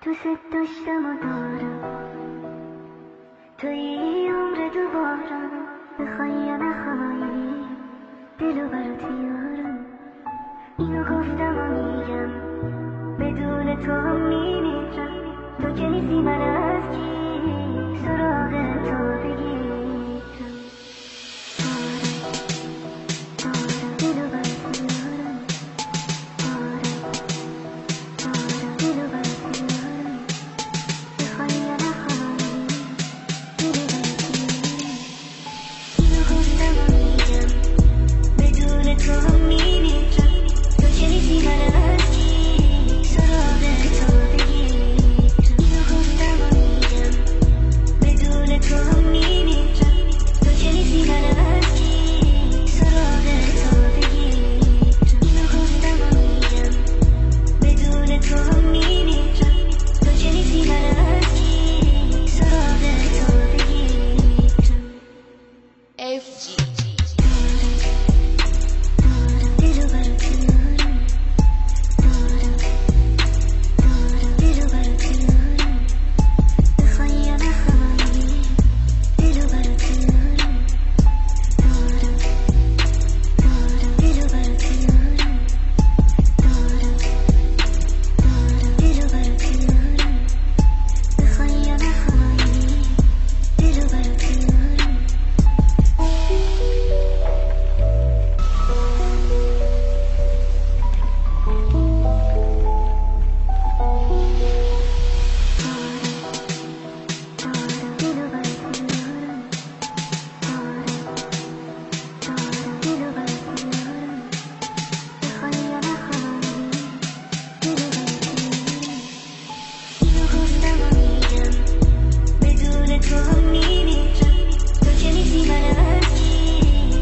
دوست داشتم و دارم توی عمر دوباره، بخوای یا نخوای دلو برات میارم. اینو گفتم و میگم بدون تو هم میمیرم. تو که نیستی من از کی سراغ تو بگیرم. آره دلو برات میارم. آره دلو برات میارم. بخوای یا نخوای دلو برات میارم. اینو گفتم و میگم بدون تو هم میمیرم. تو که نیستی من از کی سراغ تو بگیرم. اینو گفتم و میگم بدون تو هم میمیرم. تو که نیستی من از کی سراغ تو بگیرم. اینو گفتم و میگم بدون تو هم میمیرم. تو که نیستی من از کی سراغ تو بگیرم. FG دلو برات میارم. دلو برات میارم. بخوای یا نخوای دلو برات میارم. دلو برات میارم. دلو برات میارم. بخوای یا نخوای دلو برات میارم. دلو برات میارم. دلو برات میارم. بخوای یا نخوای دلو برات میارم. اینو گفتم و میگم بدون تو هم میمیرم. تو که نیستی من از کی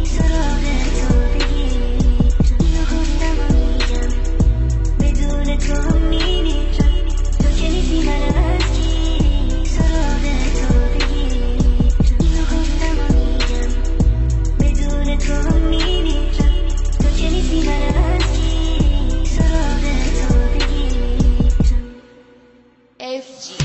سراغ تو بگیرم. اینو گفتم و میگم بدون تو هم میمیرم. تو که نیستی من از کی سراغ تو بگیرم. اینو گفتم و میگم بدون تو هم میمیرم. تو که نیستی من از کی سراغ تو بگیرم. FG